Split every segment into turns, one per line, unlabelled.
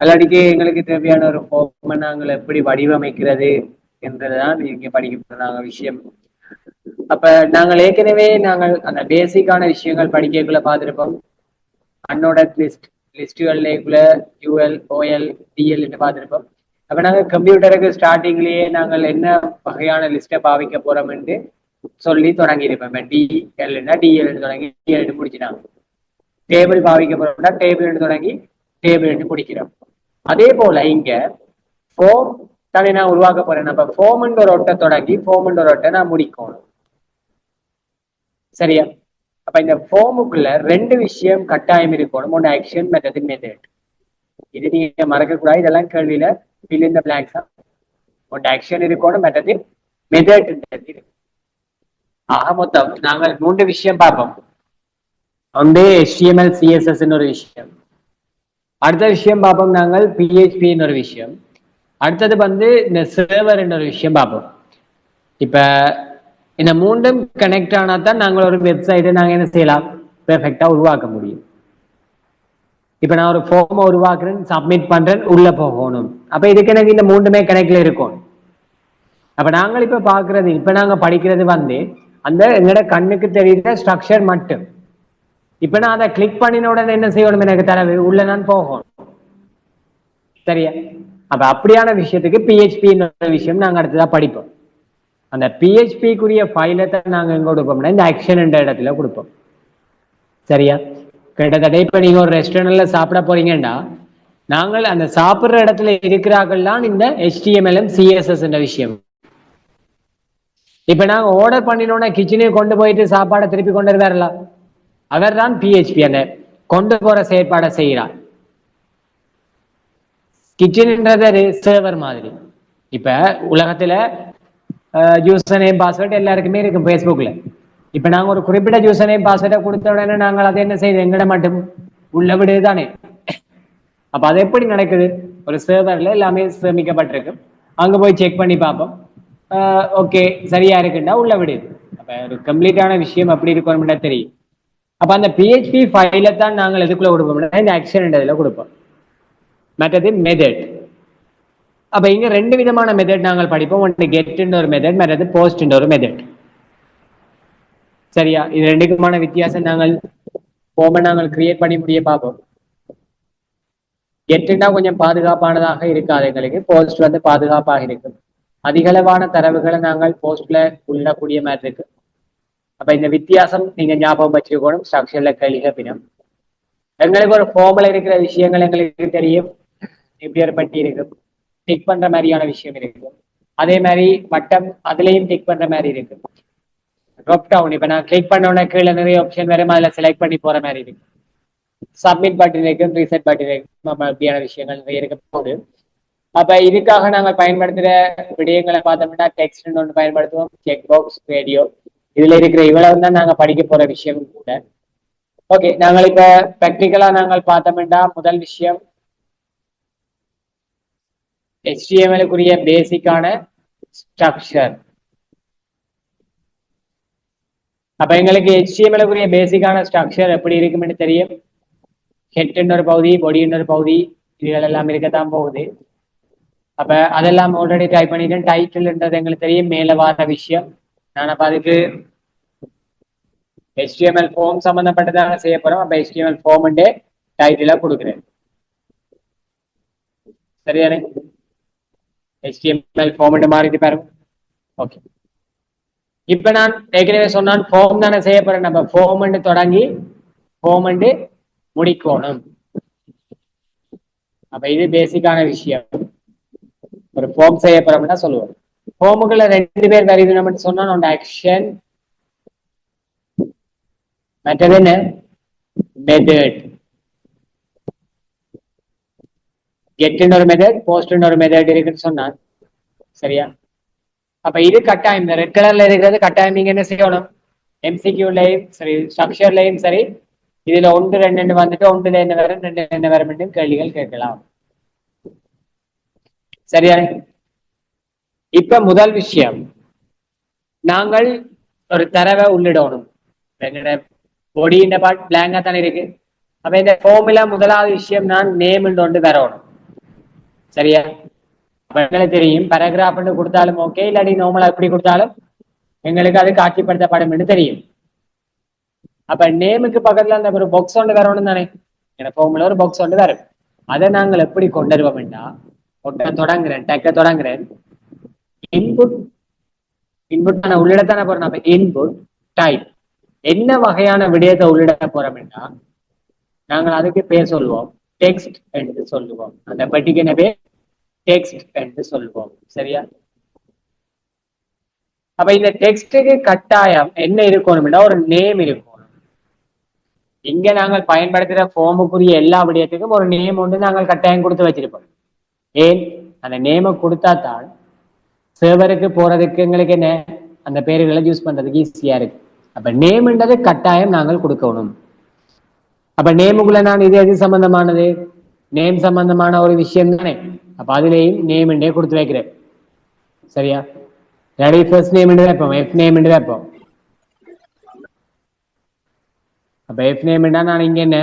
அல்லாடிக்கு எங்களுக்கு தேவையான ஒரு ஃபார்மை நாங்கள் எப்படி வடிவமைக்கிறது என்றுதான் இங்க படிக்க விஷயம். அப்ப நாங்கள் ஏற்கனவே அந்த பேசிக்கான விஷயங்கள் படிக்கக்குள்ள பார்த்திருப்போம். அன்னோட லிஸ்டுகள்ல யூஎல் ஓஎல் டிஎல் என்று பார்த்திருப்போம். அப்ப நாங்கள் கம்ப்யூட்டருக்கு ஸ்டார்டிங்லயே நாங்கள் என்ன வகையான லிஸ்ட்டை பாவிக்க போறோம் என்று சொல்லி தொடங்கி இருப்போம். டிஎல்னா டிஎல் தொடங்கி டிஎல் முடிச்சினாங்க. டேபிள் பாவிக்க போறோம்னா டேபிள் தொடங்கி டேபிள் முடிக்கிறோம். அதே போல இங்க ஃபோம் தானே நான் உருவாக்க போறேன். நம்ம ஃபோம்ன்ற ஒரு ஒட்டை தொடங்கி ஃபோம்ன்ற ஒரு ஒட்டை நான் முடிக்கணும். சரியா? அப்ப இந்த ஃபோமுக்குள்ள ரெண்டு விஷயம் கட்டாயம் இருக்கணும். ஒன்று ஆக்ஷன், மற்றது மெத்தட். இது நீங்க மறக்க கூடாது. இதெல்லாம் கேள்வியில fill in the blanks. ஒன்று ஆக்ஷன் இருக்கணும், மற்றது மெத்தட் இருக்கு. ஆக மொத்தம் நாங்கள் 3 விஷயம் பார்ப்போம். ஒன்று HTML CSS ஒரு விஷயம், அடுத்த விஷயம் பார்ப்போம் நாங்கள் PHP ஒரு விஷயம், அடுத்தது இந்த சர்வர் ஒரு விஷயம் பார்ப்போம். இப்ப இந்த 3ம் கனெக்ட் ஆனா தான் நாங்கள் ஒரு வெப்சைட்டை நாங்கள் என்ன செய்யலாம், பெர்ஃபெக்டா உருவாக்க முடியும். இப்ப நான் ஒரு ஃபார்மை உருவாக்குறேன், சப்மிட் பண்றேன், உள்ள போகணும். அப்ப இதுக்கு எனக்கு இந்த 3மே கனெக்ட்ல இருக்கும். அப்ப நாங்கள் இப்ப பாக்குறது, இப்ப நாங்க படிக்கிறது அந்த எங்களோட கண்ணுக்கு தெரியுற ஸ்ட்ரக்சர் மட்டும். இப்ப நான் அதை கிளிக் பண்ணின உடனே என்ன செய்யணும், எனக்கு தரவு உள்ள நான் போகணும். சரியா? அப்ப அப்படியான விஷயத்துக்கு PHP விஷயம் நாங்க அடுத்ததான் படிப்போம். அந்த PHP-க்குரிய ஃபைலை தான் நாங்க எங்க கொடுப்போம்னா இந்த ஆக்ஷன் என்ற இடத்துல கொடுப்போம். சரியா? கிட்டத்தட்ட இப்ப நீங்க ஒரு ரெஸ்டாரண்ட்ல சாப்பிட போறீங்கன்னா நாங்கள் அந்த சாப்பிடுற இடத்துல இருக்கிறார்கள்லாம் இந்த HTML CSS என்ற விஷயம். இப்ப நாங்க ஆர்டர் பண்ணினோம்னா கிச்சனுக்கு கொண்டு போயிட்டு சாப்பாடை திருப்பி கொண்டு வரல, அவர் தான் PHP அந்த கொண்டு போற செயற்பாடை செய்கிறார். கிச்சன்ன்றது சர்வர் மாதிரி. இப்ப உலகத்துல யூசர் நேம் பாஸ்வேர்ட் எல்லாருக்குமே இருக்கும் ஃபேஸ்புக்ல. இப்ப நாங்க ஒரு குறிப்பிட்ட யூசர் நேம் பாஸ்வேர்டை கொடுத்த உடனே நாங்கள் அதை என்ன செய்யுது, எங்கட மட்டும் உள்ள விடுது தானே. அப்ப அது எப்படி நடக்குது, ஒரு சர்வர்ல எல்லாமே சேமிக்கப்பட்டிருக்கு, அங்க போய் செக் பண்ணி பார்ப்போம், ஓகே சரியா இருக்குன்னா உள்ள விடுது. அப்ப ஒரு கம்ப்ளீட்டான விஷயம் அப்படி இருக்கணும்னா தெரியும். அப்ப அந்த PHP ஃபைலை தான் நாங்கள் எதுக்குள்ள கொடுப்போம்னா இந்த ஆக்ஷன் இதுல கொடுப்போம். மற்றது மெத்தட். அப்ப இங்க 2 விதமான மெத்தட் நாங்கள் படிப்போம். ஒன்று கெட் ஒரு மெத்தட், மற்றது போஸ்ட் ஒரு மெத்தட். சரியா? இது 2க்குமான வித்தியாசம் நாங்கள் நாங்கள் கிரியேட் பண்ணி முடிய பார்ப்போம். கெட்டுனா கொஞ்சம் பாதுகாப்பானதாக இருக்காது எங்களுக்கு, போஸ்ட் பாதுகாப்பாக இருக்கும். அதிகளவான தரவுகளை நாங்கள் போஸ்ட்ல உள்ளக்கூடிய மாதிரி இருக்கு. அப்ப இந்த வித்தியாசம் நீங்க ஞாபகம் வச்சுக்கணும். ஸ்ட்ரக்சர்ல கேள்வி பின்னம் எங்களுக்கு ஒரு ஃபார்ம்ல இருக்கிற விஷயங்கள் எங்களுக்கு தெரியும். இப்படி ஒரு பட்டி இருக்கும், டிக் பண்ற மாதிரியான விஷயம் இருக்கும். அதே மாதிரி வட்டம், அதுலயும் டிக் பண்ற மாதிரி இருக்கு. ட்ராப் டவுன், இப்ப நான் கிளிக் பண்ண உடனே கீழே நிறைய ஆப்ஷன் வரும், அதுல செலக்ட் பண்ணி போற மாதிரி இருக்கு. சப்மிட் பட்டன் இருக்கும், ரீசெட் பட்டன் இருக்கும், அப்படியான விஷயங்கள் நிறைய இருக்க போகுது. அப்ப இதுக்காக நாங்கள் பயன்படுத்துற விடயங்களை பார்த்தோம்னா டெக்ஸ்ட் ஒன்று பயன்படுத்துவோம், செக் பாக்ஸ், ரேடியோ. இதுல இருக்கிற இவ்வளவு தான் நாங்க படிக்க போற விஷயம் கூட. ஓகே, நாங்கள் இப்ப ப்ராக்டிக்கலா நாங்கள் பார்த்தோம்னா முதல் விஷயம் HTML-க்குரிய பேசிக்கான ஸ்ட்ரக்சர். அப்ப எங்களுக்கு HTML-க்குரிய பேசிக்கான ஸ்ட்ரக்சர் எப்படி இருக்குன்னு தெரியும். ஹெட் ஒரு பகுதி, பாடி ஒரு பகுதி, இதுகள் எல்லாம் இருக்கத்தான் போகுது. அப்ப அதெல்லாம் ஆல்ரெடி டைப் பண்ணிட்டேன். டைட்டில்ன்றது எங்களுக்கு தெரியும், மேல வார விஷயம். நான் அப்ப அதுக்கு HTML ஃபார்ம் சம்பந்தப்பட்டதாக செய்ய போறோம். அப்ப HTML ஃபார்ம் டைட்டிலா கொடுக்குறேன். சரியானே? HTML ஃபார்ம் மாறிட்டு பாருங்க. ஓகே, இப்ப நான் ஏற்கனவே சொன்னான் ஃபார்ம் தானே செய்ய போறேன். நம்ம ஃபார்ம் தொடங்கி ஃபார்ம் முடிக்கணும். அப்ப இது பேசிக்கான விஷயம். ஒரு ஃபார்ம் செய்ய போறோம்னா சொல்லுவோம். ஃபார்முக்குள்ள 2 பேர் வருது நம்ம சொன்னா ஒன்று ஆக்ஷன், மற்றது என்ன மெத்தட். கெட் ஒரு மெத்தட், போஸ்ட் ஒரு மெத்தட் இருக்குன்னு சொன்னான். சரியா? அப்ப இது கட்டாயம், இந்த ரெட் கலர்ல இருக்கிறது கட்டாயம். நீங்க என்ன செய்யணும், MCQ-லையும் சரி ஸ்ட்ரக்சர்லையும் சரி இதுல 1 2 வந்துட்டு 1 என்ன வரும் 2 என்ன வரும் கேள்விகள் கேட்கலாம். சரியானே? இப்ப முதல் விஷயம், நாங்கள் ஒரு தரவை உள்ளிடணும். என்னோட பொடி இந்த பார்ட் பிளாங்கா தானே இருக்கு. அப்ப இந்த ஃபார்முலா முதலாவது விஷயம் நான் நேம் ஒன்று வரணும். சரியா? எங்களுக்கு தெரியும் பேராகிராஃப் கொடுத்தாலும் ஓகே, இல்லாட்டி நார்மலா எப்படி கொடுத்தாலும் எங்களுக்கு அது காட்சிப்படுத்தப்படும் என்று தெரியும். அப்ப நேமுக்கு பக்கத்துல அந்த ஒரு பாக்ஸ் ஒன்று வரணும் தானே, எனக்கு ஃபார்முலா ஒரு பாக்ஸ் ஒன்று வரும். அதை நாங்கள் எப்படி கொண்டு வருவோம்னா, தொடங்குறேன் டெக்க தொடங்குறேன், இன்புட் இன்புட்டான உள்ளிடத்தான போறோம். நம்ம இன்புட் டைப் என்ன வகையான விடயத்தை உள்ளிட போறோம்னா நாங்கள் அதுக்கு பேர் சொல்லுவோம் டெக்ஸ்ட் என்று சொல்லுவோம். அந்த பெட்டிக்கு என்ன பேர்? டெக்ஸ்ட் என்று சொல்லுவோம். சரியா? அப்ப இந்த டெக்ஸ்டுக்கு கட்டாயம் என்ன இருக்கணும்னா ஒரு நேம் இருக்கணும். இங்க நாங்கள் பயன்படுத்துற ஃபார்முக்குரிய எல்லா விடயத்துக்கும் ஒரு நேம் ஒன்று நாங்கள் கட்டாயம் கொடுத்து வச்சிருப்போம். ஏன்? அந்த நேமை கொடுத்தா தான் சர்வருக்கு போறதுக்கு எங்களுக்கு என்ன அந்த பேர்களை யூஸ் பண்றதுக்கு ஈஸியா இருக்கு. அப்ப நேம்ன்றது கட்டாயம் நாங்கள் கொடுக்கணும். அப்ப நேமுக்குள்ள நான் இது எது சம்பந்தமானது? நேம் சம்பந்தமான ஒரு விஷயம் தானே. அப்ப அதுலேயும் நேம் கொடுத்து வைக்கிறேன். சரியா? ரெடி? ஃபர்ஸ்ட் நேம் வைப்போம், எஃப் நேம் வைப்போம். அப்ப எஃப் நேம் நான் இங்க என்ன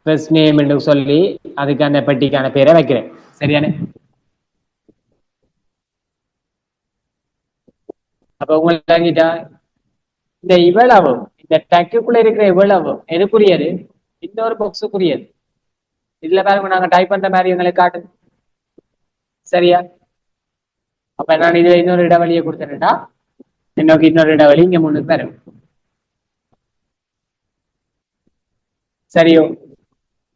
ஃபர்ஸ்ட் நேம் சொல்லி அதுக்கு அந்த பெட்டிக்கான பேரை வைக்கிறேன். சரியானே? அப்ப உங்களுக்கு இந்த இவ்வளவு இந்த டக்குக்குள்ள இருக்கிற இவ்வளவு எதுக்குரியது? இன்னொரு பாக்ஸுக்குரியது. இதுல பாருங்க நாங்க டைப் பண்ற மாதிரி எங்களுக்கு காட்டு. சரியா? அப்ப நான் இதுல இன்னொரு இடைவெளியை கொடுத்துட்டா இன்னொரு இடைவெளி இங்க முன்னுக்கு வரும். சரியோ?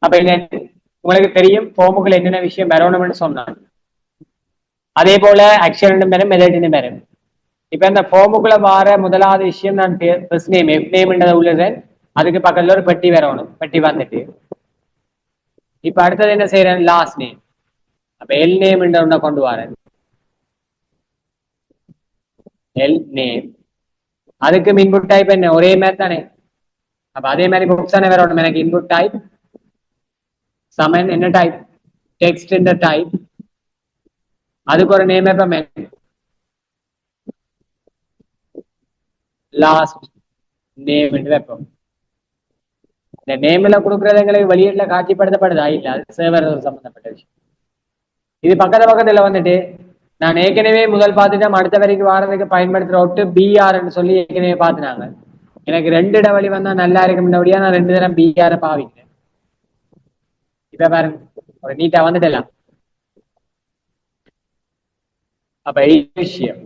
அப்ப என்ன உங்களுக்கு தெரியும் ஃபார்முக்குள்ள என்னென்ன விஷயம் வரணும்னு சொன்னாங்க. அதே போல ஆக்ஷன் வரும், மெத்தட் வரும். இப்ப இந்த ஃபார்முக்குள்ள வார முதலாவது விஷயம் நான் ஃபர்ஸ்ட் நேம் எஃப் நேம்ன்றதை உள்ளது, அதுக்கு பக்கத்துல ஒரு பெட்டி வரணும். பெட்டி வந்துட்டு இப்ப அடுத்தது என்ன செய்யறேன்? Last name. அப்ப எல் நேம் ஒன்ன கொண்டு வரேன். எல் நேம் அதுக்கு இன்புட் டைப் என்ன? ஒரே மாதிரி தானே. அப்ப அதே மாதிரி புக்ஸ் தானே வரணும் எனக்கு. இன்புட் டைப் சமன் என்ன டைப்? டெக்ஸ்ட் என்ற டைப். அதுக்கு ஒரு நேம் எப்ப லாஸ்ட் நேம் என்று வைப்போம். இந்த நேம்ல கொடுக்கறது எங்களுக்கு வெளியீட்டுல காட்சிப்படுத்தப்படுதா? இல்ல, அது சர்வர் சம்பந்தப்பட்ட விஷயம். இது பக்கத்துல வந்துட்டு நான் ஏற்கனவே முதல் பார்த்துட்டேன், அடுத்த வரைக்கும் வாரத்துக்கு பயன்படுத்துற ஒட்டு பிஆர்ன்னு சொல்லி ஏற்கனவே பார்த்துனாங்க. எனக்கு 2 இடைவெளி வந்தா நல்லா இருக்கும்னபடியா நான் 2 தரம் பிஆர் பாவிக்கிறேன். இப்ப பாருங்க ஒரு நீட்டா வந்துடலாம். அப்ப விஷயம்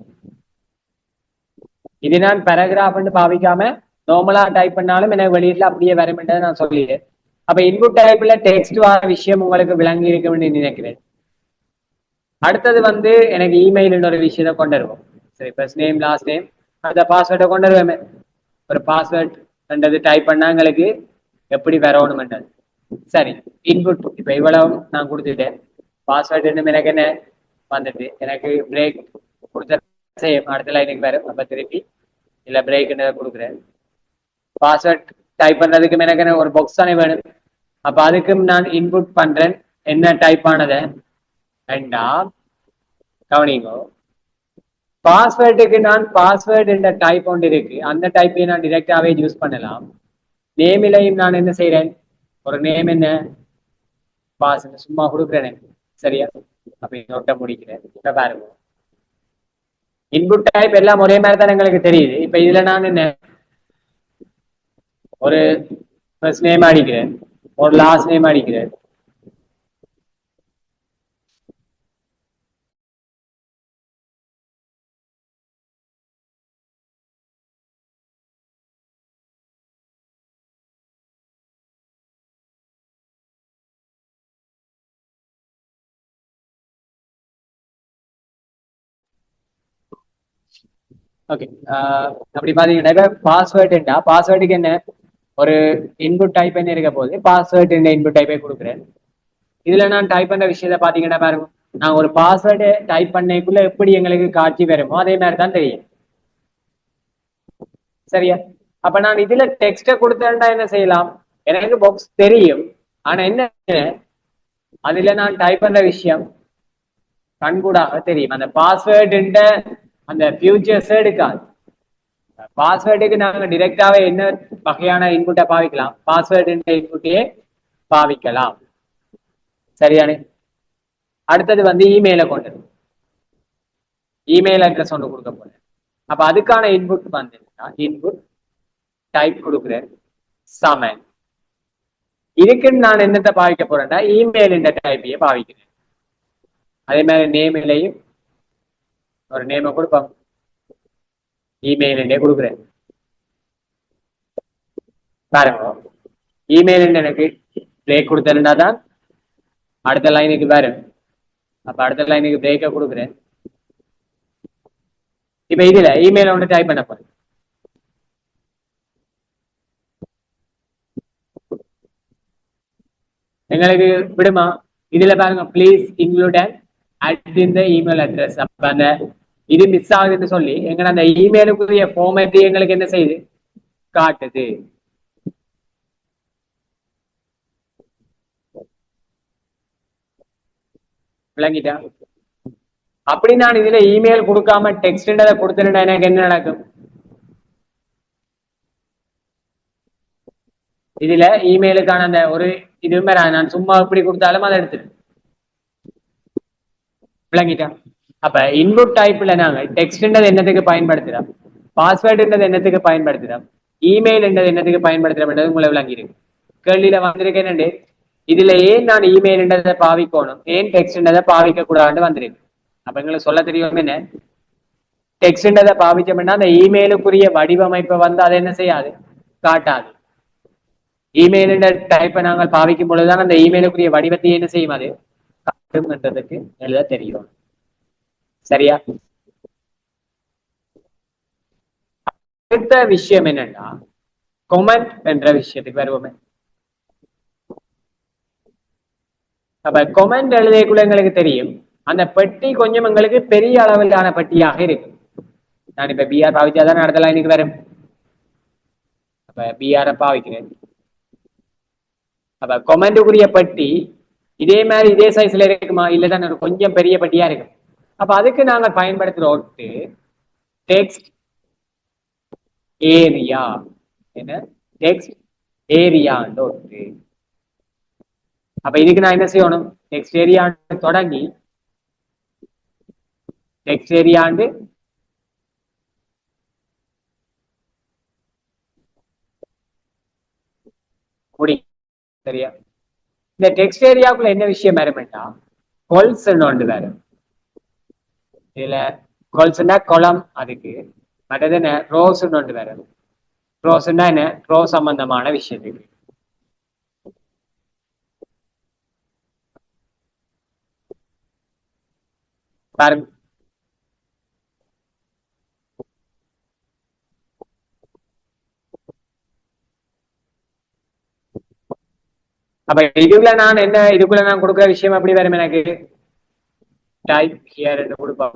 இது நான் பேராகிராஃப் பாவிக்காம நார்மலா டைப் பண்ணாலும் எனக்கு வெளியில அப்படியே வரும்ன்றதை நான் சொல்லிடுறேன். அப்ப இன்புட் டைப்ல டெக்ஸ்ட் வர விஷயம் உங்களுக்கு விளங்கி இருக்கும்னு நினைக்கிறேன். அடுத்தது எனக்கு இமெயில் ஒரு விஷயத்த கொண்டு வருவோம். சரி, ஃபர்ஸ்ட் நேம் லாஸ்ட் நேம் அந்த பாஸ்வேர்டை கொண்டு வருவேன். ஒரு பாஸ்வேர்ட் டைப் பண்ணா எங்களுக்கு எப்படி வரணும்ன்றது. சரி, இன்புட் இப்ப இவ்வளவு நான் கொடுத்துட்டேன். பாஸ்வேர்டு எனக்கு என்ன வந்துட்டு எனக்கு பிரேக் கொடுத்த அடுத்த லைனுக்கு வரும். அப்ப திருப்பி இல்ல பிரேக் கொடுக்குறேன். பாஸ்வேர்ட் டைப் பண்றதுக்கு எனக்கு என்ன ஒரு பாக்ஸ் தானே வேணும். அப்ப அதுக்கும் நான் இன்புட் பண்றேன் என்ன டைப் ஆனதை. ரெண்டாம் கவனிங்கோ, பாஸ்வேர்டுக்கு நான் பாஸ்வேர்டு என்ற டைப் ஒன்று இருக்கு. அந்த டைப்பை நான் டிரெக்டாவே யூஸ் பண்ணலாம். நேமிலையும் நான் என்ன செய்யறேன்? ஒரு நேம் என்ன பாஸ் சும்மா கொடுக்குறேன். சரியா? அப்ப நோட்ட முடிக்கிறேன். இப்ப பாருங்க இன்புட் டைப் எல்லாம் ஒரே மாதிரி தான் எங்களுக்கு தெரியுது. இப்ப இதுல நான் என்ன ஒரு ஃபர்ஸ்ட் நேம் அடிக்கிறேன், ஒரு லாஸ்ட் நேம் அடிக்கிறேன். ஓகே, அப்படி பாத்தீங்கன்னா பாஸ்வேர்டுண்டா பாஸ்வேர்டுக்கு என்ன ஒரு இன்புட் டைப் என்ன இருக்க போகுது, பாஸ்வேர்டு இன்புட் டைப்பை கொடுக்குறேன். இதுல நான் டைப் பண்ற விஷயத்த பாத்தீங்கன்னா பாருங்க, நான் ஒரு பாஸ்வேர்டு டைப் பண்ணக்குள்ள எப்படி எங்களுக்கு காட்சி வருமோ அதே மாதிரி தான் தெரியும். சரியா? அப்ப நான் இதுல டெக்ஸ்ட கொடுத்தேன்டா என்ன செய்யலாம்? எனக்கு பாக்ஸ் தெரியும், ஆனா என்ன அதுல நான் டைப் பண்ற விஷயம் கண்கூடாக தெரியும். அந்த பாஸ்வேர்டு அந்த ஃபியூச்சர்ஸ் எடுக்காது. பாஸ்வேர்டுக்கு நாங்க டிரெக்டாவே என்ன வகையான இன்புட்டை பாவிக்கலாம்? பாஸ்வேர்டு இன்புட்டையே பாவிக்கலாம். சரியானே? அடுத்தது வந்து இமெயிலை கொண்டு இமெயில் அட்ரஸ் ஒன்று கொடுக்க போறேன். அப்ப அதுக்கான இன்புட் வந்து இன்புட் டைப் கொடுக்குறேன் சமன். இதுக்குன்னு நான் என்னத்தை பாவிக்க போறேன்னா இமெயில் இந்த டைப்பையே பாவிக்கிறேன். அதே மாதிரி நேமிலையும் ஒரு நேமை கொடுப்போம், இமெயில் கொடுக்குறேன். பாருங்க, இமெயில் எனக்கு பிரேக் கொடுத்தேன்னா தான் அடுத்த லைனுக்கு வரும். அப்ப அடுத்த லைனுக்கு பிரேக்க கொடுக்குறேன். இப்ப இதுல இமெயில் ஒன்று டைப் பண்ண போறேன். எங்களுக்கு விடுமா? இதுல பாருங்க, பிளீஸ் இன்க்ளூட் அட் இந்த இமெயில் அட்ரஸ். அப்ப அந்த இது மிஸ் ஆகுதுன்னு சொல்லி எங்க அந்த இமெயிலுக்குரிய ஃபார்மேட் எங்களுக்கு என்ன செய்யுது காட்டுது. விளங்கிட்டா? அப்படி நான் இதுல இமெயில் கொடுக்காம டெக்ஸ்ட் கொடுத்துட்டா எனக்கு என்ன நடக்கும்? இதுல இமெயிலுக்கான அந்த ஒரு இது நான் சும்மா இப்படி கொடுத்தாலும் அதை எடுத்துட்டு விளங்கிட்டா? அப்ப இன்புட் டைப்ல நாங்க டெக்ஸ்ட்ன்றது என்னத்துக்கு பயன்படுத்துறோம், பாஸ்வேர்டுன்றது என்னத்துக்கு பயன்படுத்துறோம், இமெயில் என்றது என்னத்துக்கு பயன்படுத்துறோம் உங்களை விளங்கிருக்கு. கேள்வியில வந்திருக்கேன் என்னண்டு, இதுல ஏன் நான் இமெயில் என்றதை பாவிக்கணும், ஏன் டெக்ஸ்ட்ன்றதை பாவிக்க கூடாதுன்னு வந்திருக்கு. அப்ப எங்களுக்கு சொல்ல தெரியும் என்ன, டெக்ஸ்ட்ன்றதை பாவிச்சோம்னா அந்த இமெயிலுக்குரிய வடிவமைப்பை வந்து அதை என்ன செய்யாது, காட்டாது. இமெயில் டைப்பை நாங்கள் பாவிக்கும் பொழுதுதான் அந்த இமெயிலுக்குரிய வடிவத்தை என்ன செய்யும், அது காட்டும்ன்றதுக்கு எழுத தெரியும். சரியா? அடுத்த விஷயம் என்னன்னா கொமெண்ட் என்ற விஷயத்துக்கு வருவோமே. அப்ப கொமெண்ட் எழுதக்குள்ள எங்களுக்கு தெரியும் அந்த பெட்டி கொஞ்சம் எங்களுக்கு பெரிய அளவிலான பெட்டியாக இருக்கு. நான் இப்ப பிஆர் பாவிச்சாதான் அடுத்த லைனுக்கு வரும். அப்ப பிஆர் பாவிக்கிறேன். அப்ப கொமெண்ட்டுக்குரிய பெட்டி இதே மாதிரி இதே சைஸ்ல இருக்குமா, இல்லதான் கொஞ்சம் பெரிய பெட்டியா இருக்கு. அப்ப அதுக்கு நாங்கள் பயன்படுத்துற ஒட்டு டெக்ஸ்ட் ஏரியா. என்ன டெக்ஸ்ட் ஏரியா ஒட்டு. அப்ப இதுக்கு நான் என்ன செய்யணும், டெக்ஸ்ட் ஏரியா தொடங்கி டெக்ஸ்ட் ஏரியாண்டு முடி. சரியா? இந்த டெக்ஸ்ட் ஏரியாவுக்குள்ள என்ன விஷயம் வரும்னா கொல்ஸ் ஒன்று வரும். இதுல கொல்ஸ்னா கொலம், அதுக்கு மற்றது என்ன ரோஸ் ஒன்று வரும். ரோஸ்னா என்ன, ரோ சம்பந்தமான விஷயத்துக்கு. பாருங்க, அப்ப இதுக்குள்ள நான் என்ன, இதுக்குள்ள நான் கொடுக்குற விஷயம் அப்படி வரும். எனக்கு டைப் ஹியர் என்று கொடுப்போம்.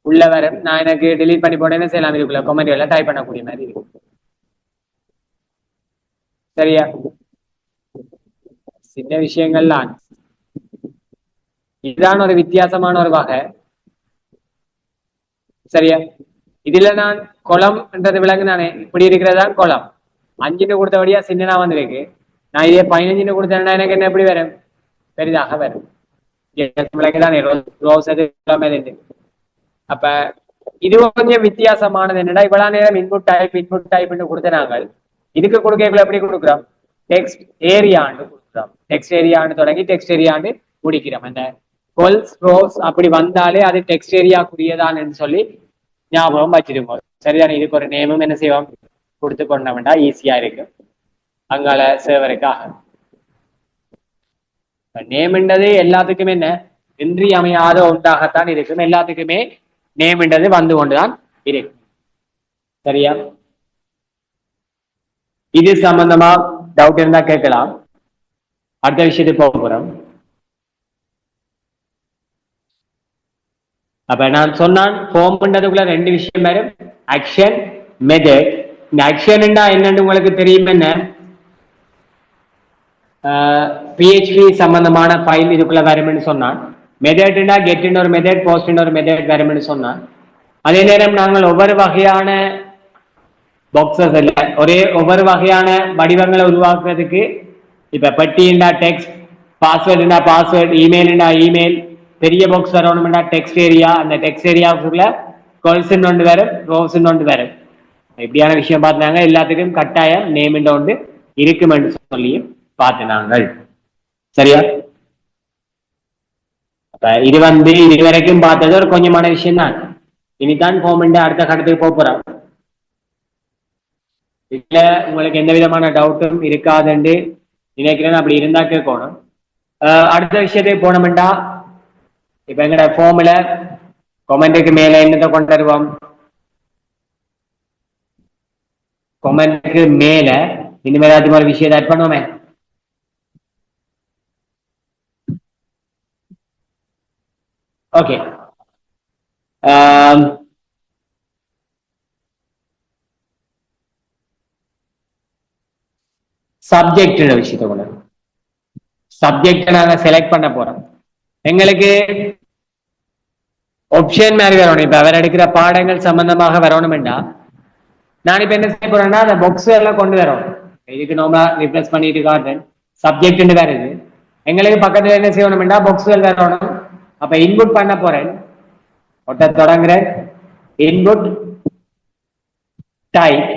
உள்ள வரும். நான் எனக்கு டெலீட் பண்ணி போட என்ன செய்யலாம், இதுக்குள்ள கமெண்ட் எல்லாம் டைப் பண்ணக்கூடிய மாதிரி இருக்கும். சரியா? சின்ன விஷயங்கள்லாம் இதுதான் ஒரு வித்தியாசமான ஒரு வகை. சரியா? இதுல நான் குளம்ன்றது விலங்கு நானே இப்படி இருக்கிறதா குளம். 5 கொடுத்தபடியா சின்னனா வந்திருக்கு. நான் இதே 15 கொடுத்தேன்னா எனக்கு என்ன எப்படி வரும், பெரிதாக வரும். விலங்குதானே ரோஸ். அப்ப இது கொஞ்சம் வித்தியாசமானது. என்னடா இவ்வளவு நேரம் இன்புட் டைப்னு கொடுத்த நாங்கள் இதுக்கு கொடுக்க எப்படி கொடுக்குறோம், டெக்ஸ்ட் ஏரியான்னு கொடுக்குறோம். டெக்ஸ்ட் ஏரியான்னு தொடங்கி டெக்ஸ்ட் ஏரியான்னு முடிக்கிறோம். அந்த கொல்ஸ் ரோஸ் அப்படி வந்தாலே அது டெக்ஸ்ட் ஏரியாக்குரியதான்னு சொல்லி ஞாபகம் வச்சிருக்கோம். சரிதானே? இதுக்கு ஒரு நேமும் என்ன செய்வோம் கொடுத்து கொண்டோம்னா ஈஸியா இருக்கு அங்கால சேவருக்காக. நேம்ன்றது எல்லாத்துக்குமே என்ன இன்றியமையாத ஒன்றாகத்தான் இருக்கும். எல்லாத்துக்குமே நேம்ன்றது வந்து கொண்டுதான் இருக்கும். சரியா? இது சம்பந்தமா டவுட் இருந்தா கேட்கலாம். அடுத்த விஷயத்துக்கு போக போறோம். அப்ப நான் சொன்னான் ஃபார்ம்ன்றதுக்குள்ள 2 விஷயம் வரும், ஆக்ஷன் மெத்தட். இந்த ஆக்ஷன் என்னன்னு உங்களுக்கு தெரியும். என்ன PHP சம்பந்தமான ஃபைல் இதுக்குள்ள வரும்னு சொன்னான். மெத்தட்னா கெட்னு ஒரு மெத்தட், போஸ்ட்னு ஒரு மெத்தட் வரும்னு சொன்னான். அதே நேரம் நாங்கள் ஒவ்வொரு வகையான பாக்ஸஸ் இல்ல ஒவ்வொரு வகையான வடிவங்களை உருவாக்குறதுக்கு இப்ப பெட்டிண்டா டெக்ஸ்ட், பாஸ்வேர்டுண்டா பாஸ்வேர்டு, இமெயில்ண்டா இமெயில், பெரிய பாக்ஸ் வரணும்னா டெக்ஸ்ட் ஏரியா, அந்த டெக்ஸ்ட் ஏரியாவுக்குள்ள கொல்ஸ்ன்னு ஒன்று வரும், ரோஸ்ன்னு ஒன்று வரும். இப்படியான விஷயம் பார்த்தாங்க. எல்லாத்துக்கும் கட்டாயம் நேம் ஒன்று இருக்குமென்று சொல்லி பார்த்தினாங்க. சரியா? அப்ப இது இதுவரைக்கும் பார்த்தது ஒரு கொஞ்சமான விஷயம் தான். இனிதான் ஃபார்ம் அடுத்த கட்டத்துக்கு போறோம். இதுல உங்களுக்கு எந்த விதமான டவுட்டும் இருக்காதுன்னு நினைக்கிறேன். அப்படி இருந்தா கேட்கணும். அடுத்த விஷயத்தை போனோம்டா, இப்ப எங்கட ஃபார்ம்ல கொமெண்ட்டுக்கு மேல என்னத்தை கொண்டு வருவோம்? கொமெண்ட்டுக்கு மேல இனிமேல் அது மாதிரி விஷயத்தை ஆட் பண்ணுவோமே. ஓகே, சப்ஜெக்ட் விஷயத்தை கொண்டு சப்ஜெக்ட் நாங்க செலக்ட் பண்ண போறோம். எங்களுக்கு ஆப்ஷன் மாதிரி வரணும். இப்ப அவர் எடுக்கிற பாடங்கள் சம்பந்தமாக வரணும்டா, நான் இப்ப என்ன செய்ய போறேன்னா அந்த பாக்ஸ் எல்லாம் கொண்டு வரோம். இதுக்கு நம்ம ரிப்ளேஸ் பண்ணிட்டு காட்டுறேன். சப்ஜெக்ட் வேற இது. எங்களுக்கு பக்கத்துல என்ன செய்யணும்டா பாக்ஸ்கள் வரணும். அப்ப இன்புட் பண்ண போறேன். ஒட்ட தொடங்குறேன். Input type.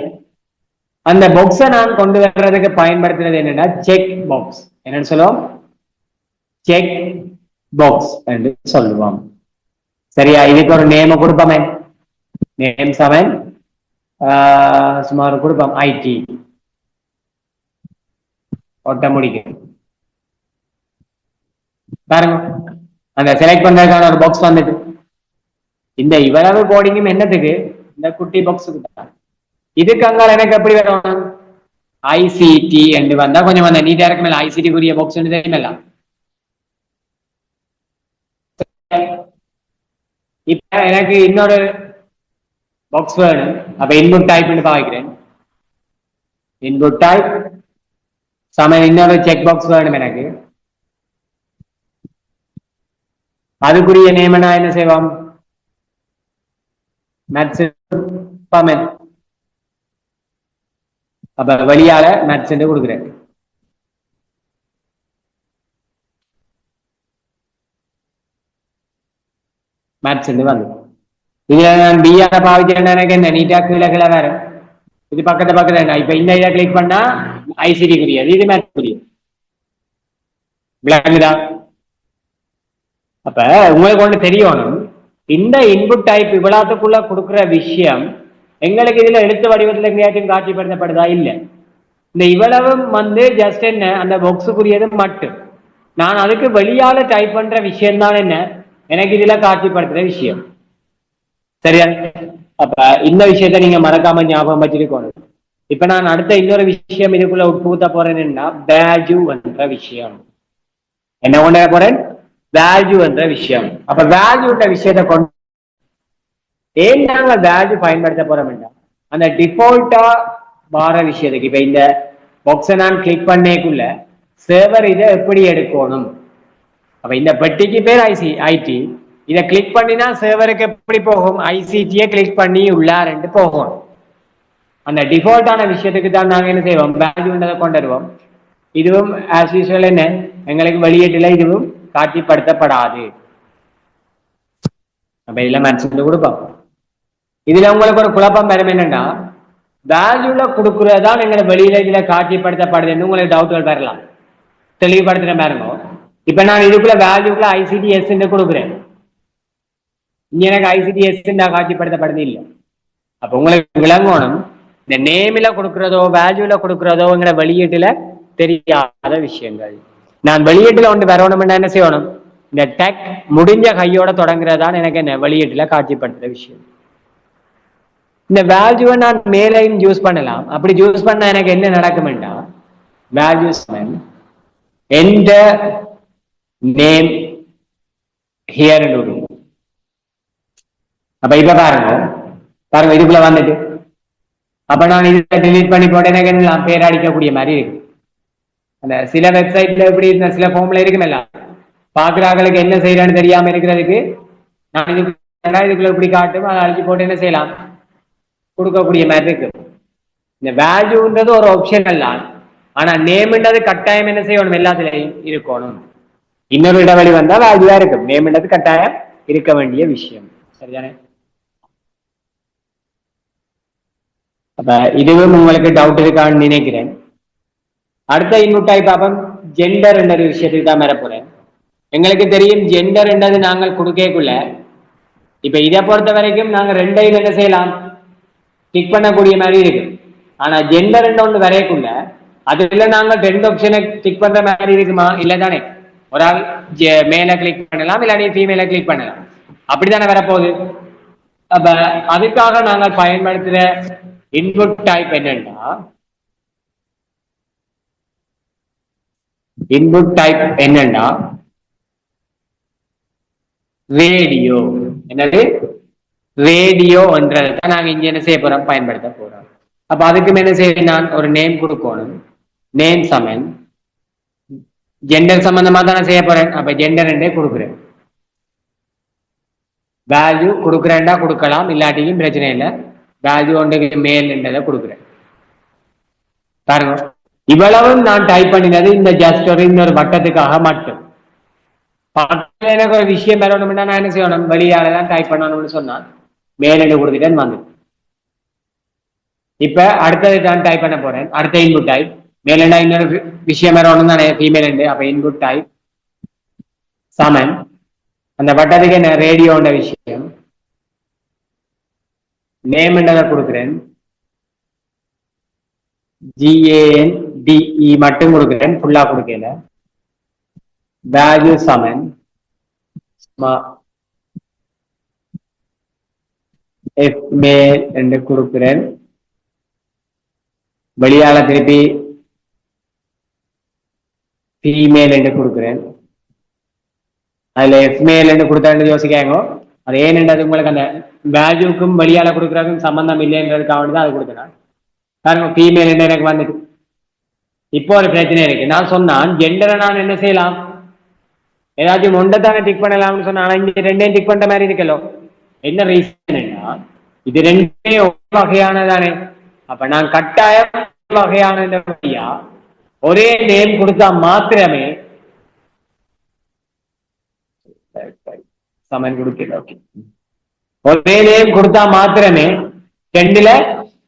அந்த பாக்ஸை நான் கொண்டு வர்றதுக்கு பயன்படுத்துறது என்னன்னா செக் பாக்ஸ். என்னன்னு சொல்லுவோம்? செக் பாக்ஸ் என்று சொல்லுவோம். சரியா? இதுக்கு ஒரு நேம் கொடுப்போமே. நேம் 7 சுமார் கொடுப்போம் ஐடி. ஒட்ட முடிக்கும் பாருங்க. அந்த செலக்ட் பண்றதுக்கான ஒரு பாக்ஸ் வந்துட்டு, இந்த இவ்வளவு கோடிங்கும் என்னத்துக்கு? இந்த குட்டி பாக்ஸுக்கு தான். இதுக்கு அங்கால எனக்கு எப்படி வரும்? ஐசிடி என்று வந்தா கொஞ்சம் வந்த நீட்டா இருக்குமே. ஐசிடி குறிய பாக்ஸ் தெரியுமில்ல. இப்ப எனக்கு இன்னொரு பாக்ஸ் வேணும். அப்ப இன்புட் டைப் பாவிக்கிறேன். இன்புட் டைப் சமயம் இன்னொரு செக் பாக்ஸ் வேணும் எனக்கு. அதுக்குரிய நேம் என்ன செய்வோம்? மேத்ஸ். அப்ப வழியால மேத்ஸ் கொடுக்குறேன். மேத்ஸ் வந்து இதுல நான் பிஆர பாவிக்கிறேன். எனக்கு என்ன நீட்டா கீழே கீழே வேற இது பக்கத்துல இப்ப இந்த இதை கிளிக் பண்ணா ஐசிடி குறியாது, இது மேத்ஸ் குறியாது. விளங்குதா? அப்ப உங்களுக்கு ஒண்ணு தெரியணும், இந்த இன்புட் டைப் இவ்வளவுக்குள்ள கொடுக்குற விஷயம் எங்களுக்கு இதுல எழுத்து வடிவத்தில் எங்கேயாச்சும் காட்சிப்படுத்தப்படுதா? இல்ல. இந்த இவ்வளவும் ஜஸ்ட் என்ன அந்த பாக்ஸுக்குரியது மட்டும். நான் அதுக்கு வெளியால டைப் பண்ற விஷயம் தான் என்ன எனக்கு இதுல காட்சிப்படுத்துற விஷயம். சரியா? அப்ப இந்த விஷயத்த நீங்க மறக்காம ஞாபகம் வச்சிருக்கணும். இப்ப நான் அடுத்த இன்னொரு விஷயம் இதுக்குள்ள உட்புகுத்த போறேன்னா வேல்யூ என்ற விஷயம். என்ன கொண்டு வர போறேன்? வேல்யூ என்ற விஷயம். அப்ப வேல்யூ என்ற விஷயத்தை கொண்டு ஏன் நாங்க வேல்யூ பயன்படுத்த போறோம்னா அந்த டிஃபால்ட்டா வார விஷயத்துக்கு இப்ப இந்த பாக்ஸை நான் கிளிக் பண்ணேக்குள்ள சர்வர் இதை எப்படி எடுக்கணும். அப்ப இந்த பெட்டிக்கு பேர் ஐடி. இதை கிளிக் பண்ணினா சர்வருக்கு எப்படி போகும்? ஐசிடியை கிளிக் பண்ணி உள்ளாரெண்டு போகும். அந்த டிஃபால்ட்டான விஷயத்துக்கு தான் நாங்க என்ன செய்வோம்? வேல்யூன்றதை கொண்டு வருவோம். இதுவும் ஆஸ் யூசுவல் என்ன எங்களுக்கு வெளியீட்டுல இதுவும் காட்சிப்படுத்தப்படாது. அப்ப இதுல மேட்ச் கொடுப்போம். இதுல உங்களுக்கு ஒரு குழப்பம் வரும் என்னன்னா வேல்யூல கொடுக்கறதுதான் எங்களை வெளியில இதுல காட்சிப்படுத்தப்படுதுன்னு உங்களுக்கு டவுட்கள் வரலாம். தெளிவுபடுத்துற பாருங்க. இப்ப நான் இதுக்குள்ள வேல்யூக்குள்ள ஐசிடிஎஸ் கொடுக்குறேன். இங்க எனக்கு ஐசிடிஎஸ் காட்சிப்படுத்தப்படுது இல்லை. அப்ப உங்களுக்கு விளங்கணும், இந்த நேமில கொடுக்கறதோ வேல்யூல கொடுக்கறதோ எங்களை வெளியீட்டுல தெரியாத விஷயங்கள். நான் வெளியீட்டுல ஒன்று வரணும்னா என்ன செய்யணும்? இந்த டெக் முடிஞ்ச கையோட தொடங்குறதான் எனக்கு என்ன வெளியீட்டுல காட்சிப்படுத்துற விஷயம். இந்த வேல்யூவை நான் மேலையும் யூஸ் பண்ணலாம். அப்படி யூஸ் பண்ணா எனக்கு என்ன நடக்கும்டா வேல்யூஸ் எந்த நேம் ஹியர். அப்ப இப்ப பாருங்க இதுக்குள்ள வந்துட்டு அப்ப நான் இதை டிலீட் பண்ணி போட்டு எனக்கு என்ன பேர் அடிக்கக்கூடிய மாதிரி இருக்கு. அந்த சில வெப்சைட்ல எப்படி இருந்த சில ஃபார்ம்ல இருக்குமல்ல, பாக்குறாங்களுக்கு என்ன செய்யறான்னு தெரியாம இருக்கிறதுக்கு நான் இதுக்குள்ள இப்படி காட்டும் அதை அழிச்சு போட்டு என்ன செய்யலாம் கொடுக்கக்கூடிய மாதிரி இருக்கு. இந்த வேல்யூன்றது ஒரு ஆப்ஷன் அல்ல. ஆனா நேம்ன்றது கட்டாயம் என்ன செய்யணும், எல்லாத்துலயும் இருக்கணும். இன்னொரு இடைவெளி வந்தா வேல்யூவா இருக்கும். நேம்ன்றது கட்டாயம் இருக்க வேண்டிய விஷயம். சரிதானே? அப்ப இதுவும் உங்களுக்கு டவுட் இருக்கான்னு நினைக்கிறேன். அடுத்த இன்புட் டைப் பாப்போம். ஜெண்டர் என்ற விஷயத்துக்கு தான் வரப்போறேன். எங்களுக்கு தெரியும் ஜெண்டர் என்றது நாங்கள் கொடுக்கக்குள்ள இப்ப இதை பொறுத்த வரைக்கும் நாங்க ரெண்டையும் என்ன செய்யலாம், டிக் பண்ணக்கூடிய மாதிரி இருக்கு. ஆனா ஜெண்டர் என்ற ஒன்று வரையக்குள்ள அதுல நாங்கள் ரெண்டு ஆப்ஷனை டிக் பண்ற மாதிரி இருக்குமா? இல்ல தானே. ஒரு ஆள் மேல கிளிக் பண்ணலாம், இல்லாட்டி ஃபீமேல கிளிக் பண்ணலாம். அப்படித்தானே வரப்போகுது. அப்ப அதுக்காக நாங்கள் பயன்படுத்துற இன்புட் டைப் என்னன்னா, ரேடியோ. என்னது? ரேடியோ என்றதை நாங்க இங்க என்ன செய்ய போறோம், பயன்படுத்த போறோம். அப்ப அதுக்கு என்ன செய்ய, நான் ஒரு நேம் கொடுக்கணும். நேம் சமன் ஜெண்டர் சம்பந்தமா தானே செய்ய போறேன். அப்ப ஜெண்டர் என்றே கொடுக்குறேன். வேல்யூ கொடுக்குறேன்டா கொடுக்கலாம், இல்லாட்டியும் பிரச்சனை இல்லை. வேல்யூ ஒன்றுக்கு மேல் என்றதை கொடுக்குறேன். பாருங்க, இவ்வளவும் நான் டைப் பண்ணினது இந்த ஜஸ்ட் ஒரு இன்னொரு வட்டத்துக்காக மட்டும். எனக்கு ஒரு விஷயம் வரணும்னா நான் என்ன செய்யணும், வெளியாலதான் டைப் பண்ணணும்னு சொன்னான். மேலெண்டு கொடுத்துட்டேன்னு வந்து. இப்ப அடுத்தது நான் டைப் பண்ண போறேன். அடுத்த இன்புட் டைப் மேலண்டா இன்னொரு விஷயம் வரணும் தானே, ஃபீமேல் எண்டு. அப்ப இன்புட் டைப் சமன் அந்த வட்டத்துக்கு என்ன, ரேடியோன்ற விஷயம். நேம் என்றதை கொடுக்குறேன். GANDE மட்டும் கொடுக்குறேன், ஃபுல்லா கொடுக்கல. வேல்யூ சமன் மேல் என்று கொடுக்கிறேன். வெளியால திருப்பி ஃபீமேல் என்று கொடுக்கிறேன். அதுல எஃப்மேல் என்று கொடுத்தான்னு யோசிக்காங்க. அது ஏன்ன்றது உங்களுக்கு அந்த வேல்யூக்கும் வெளியால கொடுக்கறதுக்கும் சம்பந்தம் இல்லைன்றதுக்காக தான் அது கொடுத்தேன். பாருங்க, ஃபீமேல் என்று எனக்கு வந்துட்டு. இப்போ ஒரு பிரச்சனை இருக்கு. நான் சொன்னான் ஜெண்டரை நான் என்ன செய்யலாம், ஏதாச்சும் ஒன்றைத்தானே டிக் பண்ணலாம்னு சொன்னா, இங்க ரெண்டையும் டிக் பண்ற மாதிரி இருக்கலோ. என்ன ரீசன், இது ரெண்டுமே வகையானதானே. அப்ப நான் கட்டாயம் வகையான ஒரே நேம் கொடுத்தா மாத்திரமே சமன் கொடுக்கல. ஒரே நேம் கொடுத்தா மாத்திரமே ரெண்டுல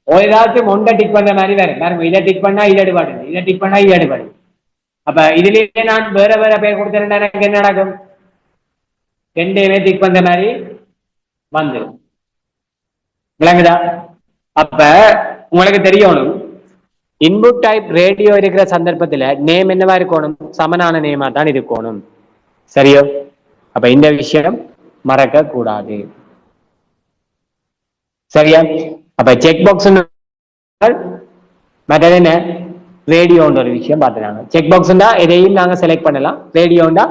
ஏதாச்சும் ஒன்றை டிக் பண்ற மாதிரி வேற. பாருங்க, இதை டிக் பண்ணா இது எடுபாடு, இதை டிக் பண்ணா இது எடுபாடு. அப்ப இதுலயே நான் வேற வேற பேர் கொடுத்தேன், எனக்கு என்ன நடக்கும், ரெண்டையுமே டிக் பண்ற மாதிரி வந்துடும். விளங்குதா? அப்ப உங்களுக்கு தெரியணும், இன்புட் டைப் ரேடியோ இருக்கிற சந்தர்ப்பத்துல நேம் என்னவா இருக்கணும், சமனான நேமா தான் இருக்கணும். சரியோ? அப்ப இந்த விஷயம் மறக்க கூடாது. சரியா? அப்ப செக் பாக்ஸ் மற்றது என்ன, ரேடியோன்ற ஒரு விஷயம் பார்த்துனாங்க. செக் பாக்ஸ்னா எதையும் நாங்க செலக்ட் பண்ணலாம். ரேடியோண்டா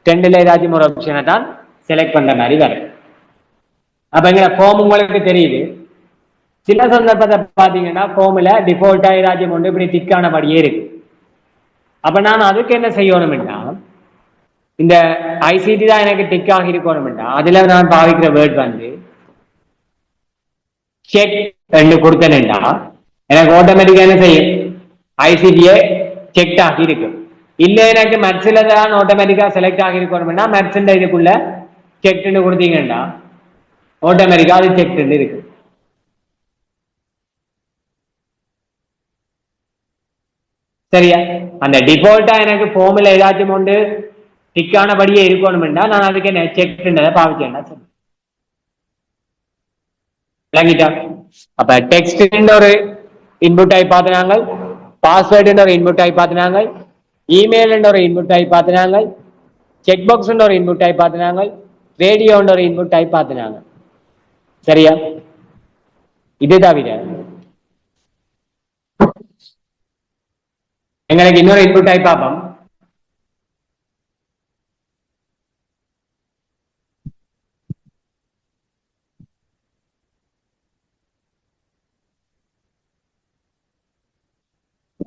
ரெண்டுல ஏதாச்சும் ஒரு ஆப்ஷனை தான் செலக்ட் பண்ற மாதிரி வரும். அப்ப இங்க ஃபார்ம் உங்களுக்கு தெரியுது. சில சந்தர்ப்பத்தை பாத்தீங்கன்னா ஃபார்ம்ல டிஃபால்ட்டா ஏதாச்சும் ஒன்று இப்படி டிக்கானபடியே இருக்கு. அப்ப நான் அதுக்கு என்ன செய்யணும்னா, இந்த ஐசிடி தான் எனக்கு டிக் ஆகி இருக்கணும்னா அதுல நான் பாவிக்கிற வேர்ட் வந்து செக் ரெண்டு கொடுத்தேன்டா எனக்கு ஆட்டோமேட்டிக்கா என்ன செய்யும், ஐசிடியே செக் ஆகி இருக்கு. இல்ல எனக்கு மேத்ஸ்ல தான் ஆட்டோமேட்டிக்கா செலக்ட் ஆகி இருக்கணும்னா மேத்ஸ் இதுக்குள்ள செக்னு கொடுத்தீங்கன்னா ஆட்டோமேட்டிக்கா அது செக் இருக்கு. சரியா? அந்த டிஃபால்ட்டா எனக்கு ஃபார்முலா ஏதாச்சும் ஒன்று டிக்கானபடியே இருக்கணும்னா நான் அதுக்கு என்ன செக்ன்றதை பாவிச்சேன்னா சரி. விளங்கிட்டா? அப்ப டெக்ஸ்ட் ஒரு இன்புட் டைப் பார்த்துனாங்க, பாஸ்வேர்டு ஒரு இன்புட் டைப் பார்த்துனாங்க, இமெயில் ஒரு இன்புட் டைப் பார்த்துனாங்க, செக் பாக்ஸ் ஒரு இன்புட் டைப் பார்த்துனாங்க, ரேடியோ ஒரு இன்புட் டைப் பார்த்துனாங்க. சரியா? இது தவிர எங்களுக்கு இன்னொரு இன்புட் டைப் பார்ப்போம்.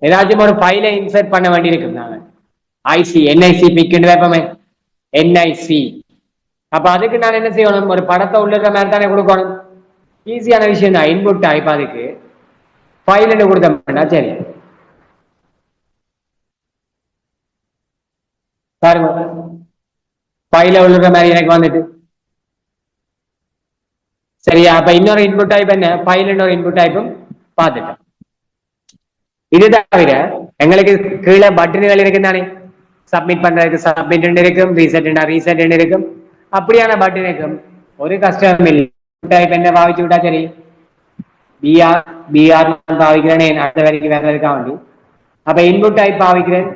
ஏதாச்சும் ஒரு ஃபைலை இன்சர்ட் பண்ண வேண்டி இருக்கு. ஐசி என்ஐசி பிக்குன்னு வைப்போமே, என்ஐசி. அப்ப அதுக்கு நான் என்ன செய்யணும், ஒரு படத்தை உள்ள மாதிரி தானே கொடுக்கணும். ஈஸியான விஷயம் தான். இன்புட் டைப் அதுக்கு ஃபைல் கொடுத்தோம்னா சரி. பாருங்க, ஃபைல விழுற மாதிரி எனக்கு வந்துட்டு. சரியா? அப்ப இன்னொரு இன்புட் டைப் என்ன, ஃபைல் இன்னொரு இன்புட் டைப்பும் பார்த்துட்டேன். இது தவிர எங்களுக்கு கீழே பட்டன்கள் இருக்கு தானே, சப்மிட் பண்றதுக்கு சப்மிட் இருக்கும், ரீசெட் இருக்கும். அப்படியான பட்டன் இருக்கும். ஒரு கஷ்டம் இல்லை. டைப் என்ன பாவிச்சு விட்டா சரி, பிஆர் பிஆர் பாவிக்கிறேன் அடுத்த வரைக்கும் வேறதுக்காக வேண்டி. அப்ப இன்புட் டைப் பாவிக்கிறேன்,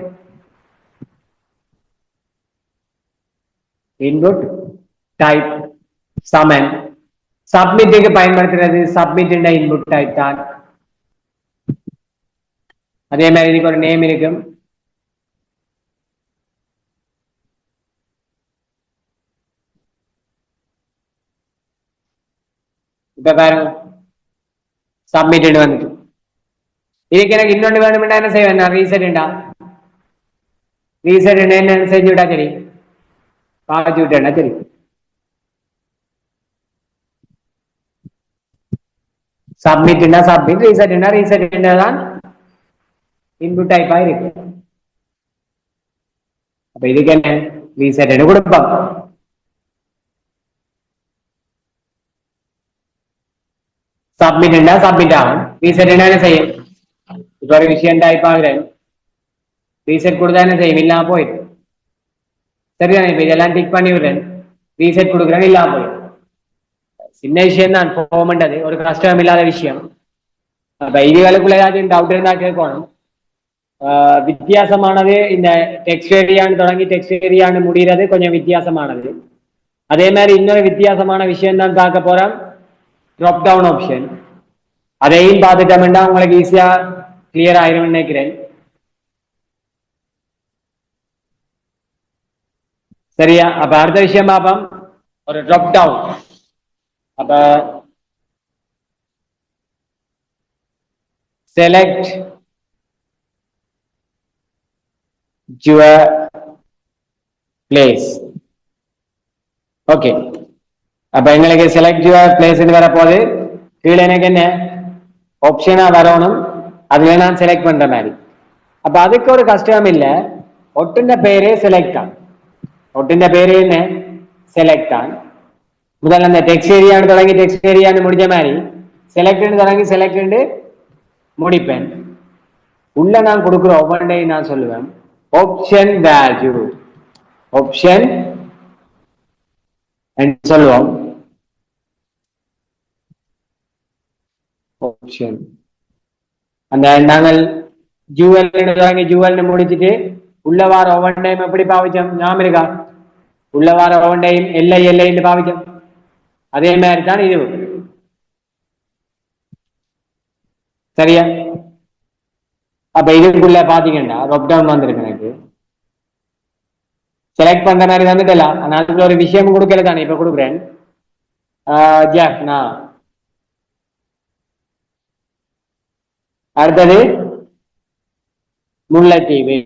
இன்புட் டைப் சமன் சப்மிட்டுக்கு பயன்படுத்துறது சப்மிட் இன்புட் டைப் தான். அதே மாதிரி இதுக்கு ஒரு நேம் இருக்கும். இப்ப பாருங்க, சப்மிட் வந்துட்டு. இதுக்கு எனக்கு இன்னொன்று வேணும்னா என்ன செய்வேன், நான் ரீசெட் என்ன செஞ்சு விட்டா சரி, பாச்சு விட்டேன்னா சரி. சப்மிட்னா சப்மிட், ரீசெட் தான் இன்புட் டைப்பா இருக்கு. அப்ப இதுக்கு என்ன, ரீசெட் கொடுப்போம். சப்மிட் சப்மிட் ஆகும், ரீசெட் என்ன செய்யும். இப்ப ஒரு விஷயம் டைப் ஆகுறேன், ரீசெட் கொடுத்தா என்ன செய்யும், இல்லாம போயிடும். சரிதானே? இப்ப இதெல்லாம் டிக் பண்ணி விடுறேன், ரீசெட் கொடுக்குறேன், இல்லாம போயிடும். சின்ன விஷயம் தான், போக மாட்டது, ஒரு கஷ்டம் இல்லாத விஷயம். அப்ப இதுகளுக்குள்ள ஏதாச்சும் டவுட் இருந்தா கேட்கணும். வித்தியாசமானது இந்த டெக்ஸ்ட் ஏரியான்னு தொடங்கி டெக்ஸ்ட் ஏரியான்னு முடிகிறது கொஞ்சம் வித்தியாசமானது. அதே மாதிரி இன்னொரு வித்தியாசமான விஷயம் தான் பார்க்க போறோம், ட்ராப் டவுன் ஆப்ஷன். அதையும் பார்த்துட்டோம்னா உங்களுக்கு ஈஸியா கிளியர் ஆயிரும் நினைக்கிறேன். சரியா? அப்ப அடுத்த விஷயம் பார்ப்போம், ஒரு ட்ராப் டவுன். அப்ப செலக்ட் your place. ஓகே, அப்ப எங்களுக்கு செலக்ட் யுவர் பிளேஸ் வரப்போது கீழே எனக்கு என்ன ஆப்ஷனா வரணும், அதுல நான் செலக்ட் பண்ற மாதிரி. அப்ப அதுக்கு ஒரு கஷ்டம் இல்ல, ஒட்டுண்ட பேரே செலக்ட் தான். ஒட்டுண்ட பேரே என்ன, செலக்ட் தான். முதல்ல அந்த டெக்ஸ்ட் ஏரியான்னு தொடங்கி டெக்ஸ்ட் ஏரியான்னு முடிஞ்ச மாதிரி செலக்ட் தொடங்கி செலக்ட் முடிப்பேன். உள்ள நான் கொடுக்குற ஒவ்வொன்றையும் நான் சொல்லுவேன் ஆப்ஷன் வேல்யூ, ஆப்ஷன் சொல்லுவோம், ஆப்ஷன். அந்த நாங்கள் ஜூவல் முடிச்சுட்டு உள்ள வார ஒவ்வொன்றையும் எப்படி பாவிச்சோம், ஞாபகம் இருக்கா? உள்ள வார ஒவ்வொன்றையும் எல்லை பாவிச்சோம். அதே மாதிரி தான் இது. சரியா? அப்ப இதுக்குள்ள பாத்தீங்கன்னா ட்ராப் டவுன் வந்திருக்கு, எனக்கு செலக்ட் பண்ற மாதிரி வந்துட்டல. ஆனா அதுக்குள்ள ஒரு விஷயம் கொடுக்கல தானே, இப்ப கொடுக்குறேன். அடுத்தது முல்லைத்தீவு.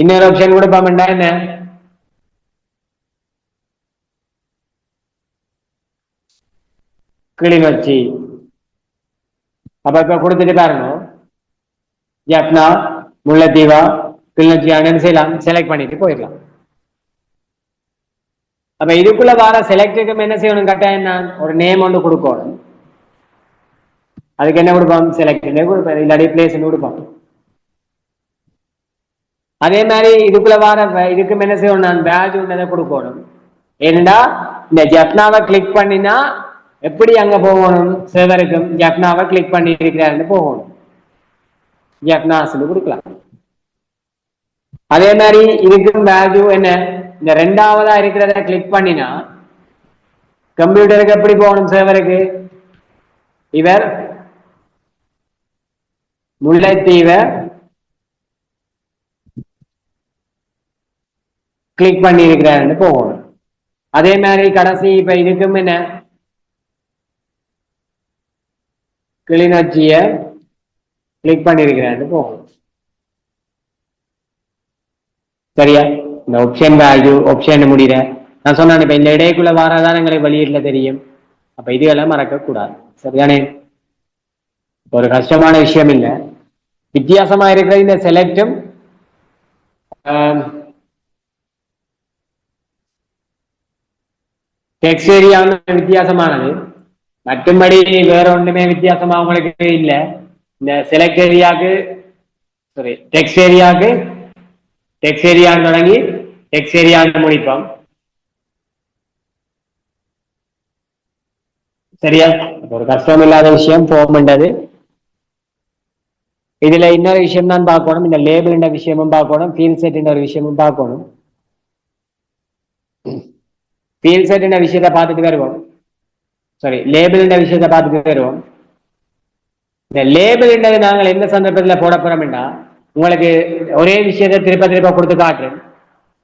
இன்னொரு ஆப்ஷன் கொடுப்பாமண்டா என்ன, கிளிநொச்சி. அப்ப இப்ப கொடுத்துட்டு பாருங்க, ஜப்னா, முல்லைத்தீவா, கிளிநொச்சி என்ன செய்யலாம், செலக்ட் பண்ணிட்டு போயிடலாம். அப்ப இதுக்குள்ள வர செலக்டுக்கும் என்ன செய்யணும், கட்டாயம் நான் ஒரு நேம் ஒன்று கொடுக்கணும். அதுக்கு என்ன கொடுப்போம், செலக்ட் கொடுப்போம், இல்லாடி பிளேஸ் கொடுப்போம். அதே மாதிரி இதுக்குள்ள வர இதுக்கும் என்ன செய்யணும், நான் பேட்ச் ஒன்றதை கொடுக்கணும். ஏன்னா இந்த ஜப்னாவை கிளிக் பண்ணினா எப்படி அங்க போகணும், சேவருக்கும் ஜப்னாவை கிளிக் பண்ணி இருக்கிறாருன்னு போகணும், ஜப்னாஸ் கொடுக்கலாம். அதே மாதிரி இதுக்கும் வேல்யூ என்ன, இந்த ரெண்டாவதா இருக்கிறத கிளிக் பண்ணினா கம்ப்யூட்டருக்கு எப்படி போகணும், சேவருக்கு. இவர் முல்லைத்தீவை கிளிக் பண்ணி இருக்கிறாருன்னு போகணும். அதே மாதிரி கடைசி இப்ப இதுக்கும் என்ன, கிளிநொச்சிய கிளிக் பண்ணி இருக்கிறாருன்னு போகணும். சரியா? இந்த ஆப்ஷன் வேல்யூ ஆப்ஷன் முடியற நான் சொன்னேன், இப்ப இந்த இடைக்குள்ள வாரதான் எங்களுக்கு வெளியீட்டுல தெரியும். அப்ப இதுவெல்லாம் மறக்க கூடாது. சரியானே? ஒரு கஷ்டமான விஷயம் இல்லை. வித்தியாசமா இருக்கிற இந்த செலக்டும் டெக்ஸ்ட் ஏரியா வித்தியாசமானது. மற்றும்படி வேற ஒன்றுமே வித்தியாசமா உங்களுக்கு இல்லை. இந்த செலக்ட் ஏரியாவுக்கு சாரி டெக்ஸ்ட் ஏரியான்னு தொடங்கி டெக்ஸ்ட் ஏரியான்னு முடிப்போம். சரியா? ஒரு கஷ்டம் இல்லாத விஷயம் போகும்ன்றது. இதுல இன்னொரு விஷயம் தான் பார்க்கணும். இந்த லேபிள் விஷயமும் பார்க்கணும், ஃபீல் செட் ஒரு விஷயமும் பார்க்கணும். ஃபீல் செட் விஷயத்தை பார்த்துட்டு வருவோம். சாரி, லேபிள் விஷயத்தை பார்த்துட்டு வருவோம். இந்த லேபிள் நாங்கள் எந்த சந்தர்ப்பத்தில் போட போறோம்னா, உங்களுக்கு ஒரே விஷயத்தை திருப்ப திருப்ப கொடுத்து காட்டுறேன்.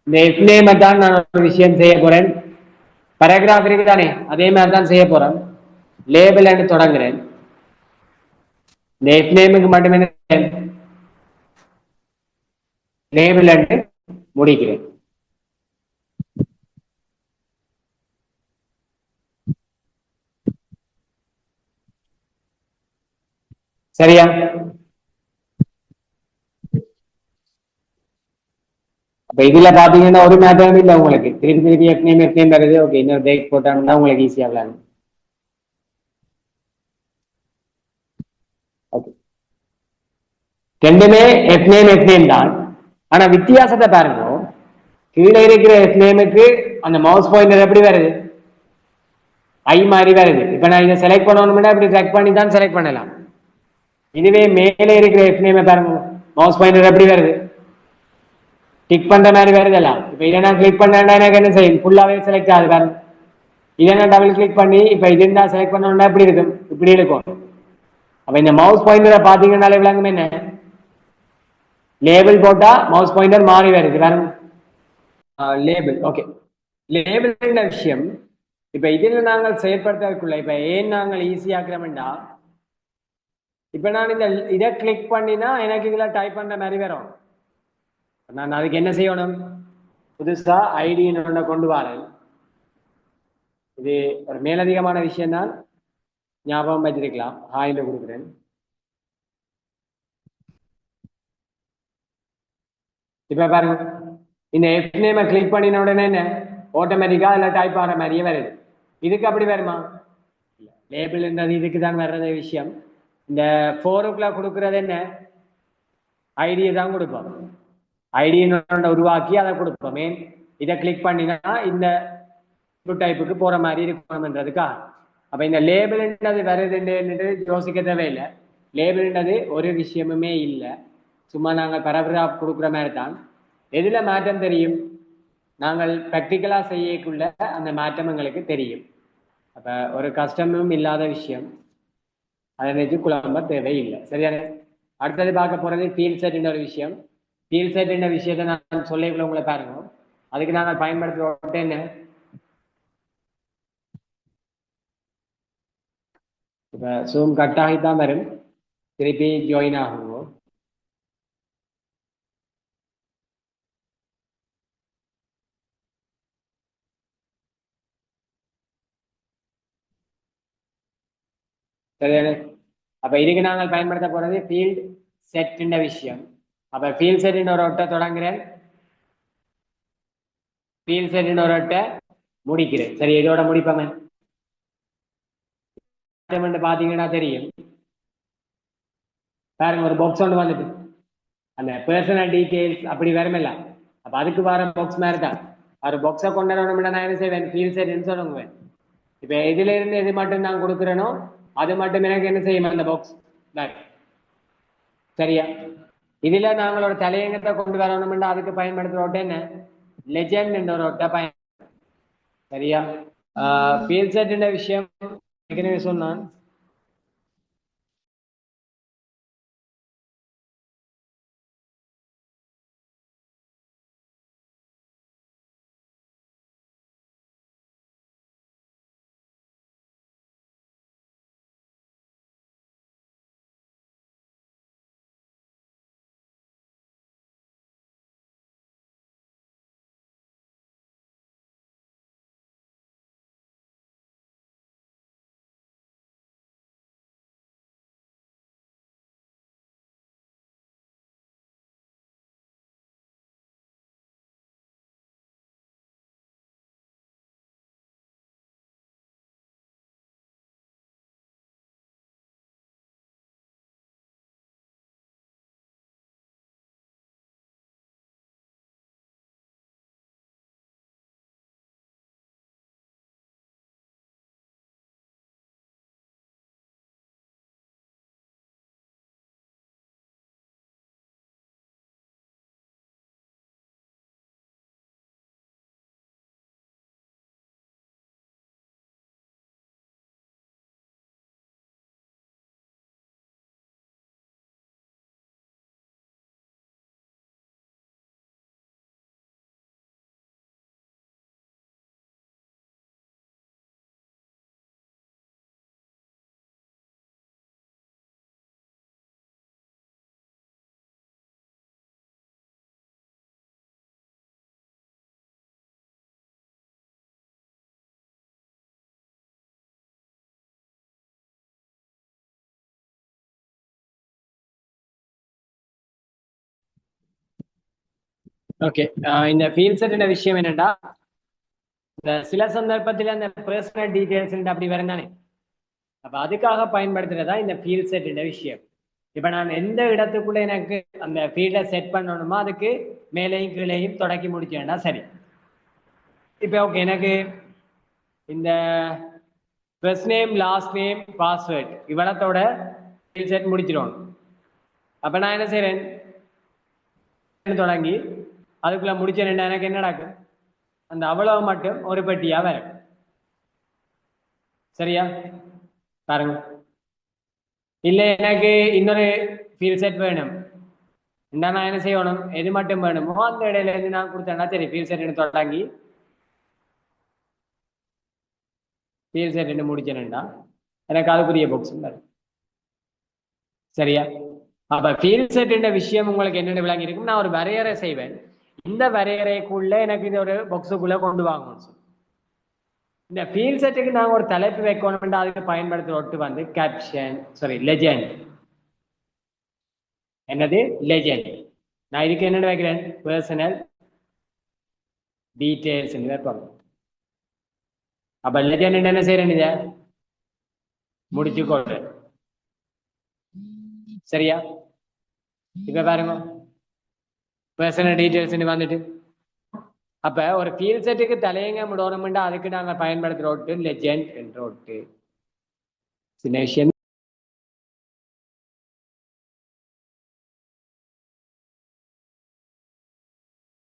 இந்த எஃப்நேமை தான் நான் ஒரு விஷயம் செய்ய போறேன். பேராகிராஃப் இருக்கு தானே, அதே மாதிரி தான் செய்ய போறேன். லேபிள் தொடங்குறேன். இந்த எஃப்நேமுக்கு மட்டுமே லேபிள் முடிக்கிறேன். சரியா? அப்ப இதுல பாத்தீங்கன்னா ஒரு மேட்டரும் இல்லை உங்களுக்கு. திருப்பி திருப்பி எஃப்நேம் வருது. ஓகே, இன்னொரு பிரேக் போட்டாங்கன்னா உங்களுக்கு ஈஸியா விளாங்க. ரெண்டுமே எஃப்நேம் தான். ஆனா வித்தியாசத்தை பாருங்க. கீழே இருக்கிற எஃப்நேமுக்கு அந்த மவுஸ் பாயிண்டர் எப்படி வருது? ஐ மாதிரி வருது. இப்ப நான் இதை செலக்ட் பண்ணணும்னா இப்படி ட்ராக் பண்ணி தான் செலக்ட் பண்ணலாம். இதுவே மேலே இருக்கிற எஃப்நேமை பாருங்க, மவுஸ் பாயிண்டர் எப்படி வருது? டிக் பண்ற மாதிரி வருதெல்லாம். இப்ப இதை நான் கிளிக் பண்ணா எனக்கு என்ன செய்யும்? ஃபுல்லாவே செலக்ட் ஆகுது பாருங்க. இதை நான் டபுள் கிளிக் பண்ணி இப்ப இது இருந்தா செலக்ட் பண்ணணும்னா எப்படி இருக்கும்? இப்படி இருக்கும். அப்ப இந்த மவுஸ் பாயிண்டரை பாத்தீங்கன்னாலே விளங்கும் என்ன? லேபிள் போட்டா மவுஸ் பாயிண்டர் மாறி வருது பாருங்க. Label okay. லேபிள் விஷயம் இப்ப இதில் நாங்கள் செயற்படுத்தக்குள்ள இப்ப ஏன் நாங்கள் ஈஸியாக்குறோம்டா, இப்ப நான் இந்த இதை கிளிக் பண்ணினா எனக்கு இதுல டைப் பண்ற மாதிரி வரும். நான் அதுக்கு என்ன செய்யணும்? புதுசா ஐடின்னு கொண்டு வரேன். இது ஒரு மேலதிகமான விஷயம் தான், ஞாபகம் வச்சிருக்கலாம். ஹாயில கொடுக்குறேன். இப்ப பாருங்க, இந்த எஃப்நேமை கிளிக் பண்ணின உடனே என்ன ஆட்டோமேட்டிக்கா இல்ல டைப் ஆகிற மாதிரியே வருது. இதுக்கு அப்படி வருமா? லேபிள்ன்றது இதுக்கு தான் வர்றது விஷயம். இந்த 4 கொடுக்கறது என்ன? ஐடியை தான் கொடுப்போம். ஐடியை உருவாக்கி அதை கொடுப்போம். மெயின் இதை கிளிக் பண்ணினா இந்த டைப்புக்கு போற மாதிரி இருக்கணும்ன்றதுக்கா. அப்ப இந்த லேபிள்ன்றது வருதுன்னு யோசிக்க தேவையில்லை. லேபிள்ன்றது ஒரு விஷயமுமே இல்லை. சும்மா நாங்கள் பேராகிராஃப் கொடுக்குற மாதிரி தான். எதுல மாற்றம் தெரியும்? நாங்கள் ப்ராக்டிக்கலா செய்யக்குள்ள அந்த மாற்றம் எங்களுக்கு தெரியும். அப்ப ஒரு கஷ்டமும் இல்லாத விஷயம். அதை நினைச்சு குழம்ப தேவையில்லை. சரியான? அடுத்தது பார்க்க போறது ஃபீல் செட் ஒரு விஷயம். ஃபீல் செட் விஷயத்தை நான் சொல்ல உங்களை பாருங்க. அதுக்கு நாங்கள் பயன்படுத்துற என்ன? இப்ப ஜூம் கட் ஆகித்தான் வரும். திருப்பி ஜாயின் ஆகுவோம். சரியான? அப்ப இதுக்கு நாங்கள் பயன்படுத்த போறது ஃபீல்ட் செட் விஷயம். அப்ப ஃபீல்ட் செட் ஒரு ஒட்ட தொடங்குறேன். ஃபீல்ட் செட் ஒரு ஒட்ட முடிக்கிறேன். சரி, இதோட முடிப்பாங்க. பாத்தீங்கன்னா தெரியும் பாருங்க, ஒரு பாக்ஸ் ஒன்று வந்துட்டு அந்த பர்சனல் டீடைல்ஸ் அப்படி வருமில்ல. அப்ப அதுக்கு வர பாக்ஸ் மாதிரி தான். ஒரு பாக்ஸை கொண்டு வரணும்னா நான் என்ன செய்வேன்? ஃபீல் செட்னு சொல்லுவேன். இப்ப இதுல இருந்து எது மட்டும் நான் கொடுக்குறேனோ அது மட்டும் எனக்கு என்ன செய்யும்? அந்த பாக்ஸ். சரியா? இதுல நாங்களோட தலையங்கத்தை கொண்டு வரணும்னா அதுக்கு பயன்படுத்துற ஒட்ட என்ன? லெஜெண்ட் என்ற ஒரு ஒட்ட பயன். சரியா? ஃபீல் செட் விஷயம் ஏற்கனவே சொன்னான். ஓகே, இந்த ஃபீல்ட் செட் விஷயம் என்னன்னா, இந்த சில சந்தர்ப்பத்தில் அந்த பர்சனல் டீடைல்ஸ் அப்படி வரும் தானே. அப்ப அதுக்காக பயன்படுத்துறதா இந்த ஃபீல்ட் செட் விஷயம். இப்ப நான் எந்த இடத்துக்குள்ள எனக்கு அந்த ஃபீல்டை செட் பண்ணணுமோ அதுக்கு மேலேயும் கீழேயும் தொடக்கி முடிச்சேன்னா சரி. இப்ப ஓகே, எனக்கு இந்த first name, last name, password இவ்வளத்தோட ஃபீல்ட் செட் முடிச்சிடும். அப்ப நான் என்ன செய்யறேன், தொடங்கி அதுக்குள்ள முடிச்சேன், எனக்கு என்ன நடக்கும், அந்த அவ்வளவு மட்டும் ஒரு பெட்டியா வரும். சரியா பாருங்க. இல்ல எனக்கு இன்னொரு ஃபீல்ட் செட் வேணும், நான் என்ன செய்யணும், எது மட்டும் வேணுமோ அந்த இடையில இருந்து நான் கொடுத்தேன்னா சரி. ஃபீல்ட் செட் தொடங்கி ஃபீல்ட் செட் முடிச்சேன்டா எனக்கு அதுக்குரிய பாக்ஸ் வரும். சரியா. அப்ப ஃபீல்ட் செட் விஷயம் உங்களுக்கு என்னென்ன விளங்கி இருக்கும். நான் ஒரு வரையறை செய்வேன், இந்த வரையறைக்குள்ள எனக்கு இது ஒரு பாக்ஸுக்குள்ள கொண்டு வாங்கணும். இந்த ஃபீல்ட் செட்டுக்கு நாங்கள் ஒரு தலைப்பு வைக்கணும், அதுக்கு பயன்படுத்துற ஒட்டு வந்து கேப்ஷன், சாரி லெஜெண்ட். என்னது லெஜெண்ட். நான் இதுக்கு என்னென்ன வைக்கிறேன், பர்சனல் டீடைல்ஸ் வைப்பாங்க. அப்ப லெஜெண்ட் என்ன செய்யறேன், இதை முடிச்சு கொள்றேன். சரியா. இப்ப பாருங்க, பர்சனல் டீடைல்ஸ் வந்துட்டு அப்ப ஒரு ஃபீல்ட் செட்டுக்கு தலையங்க முடணும்டா அதுக்கு நாங்கள் பயன்படுத்துற ஒட்டு லெஜெண்ட் என்ற ஒட்டு. சின்ன விஷயம்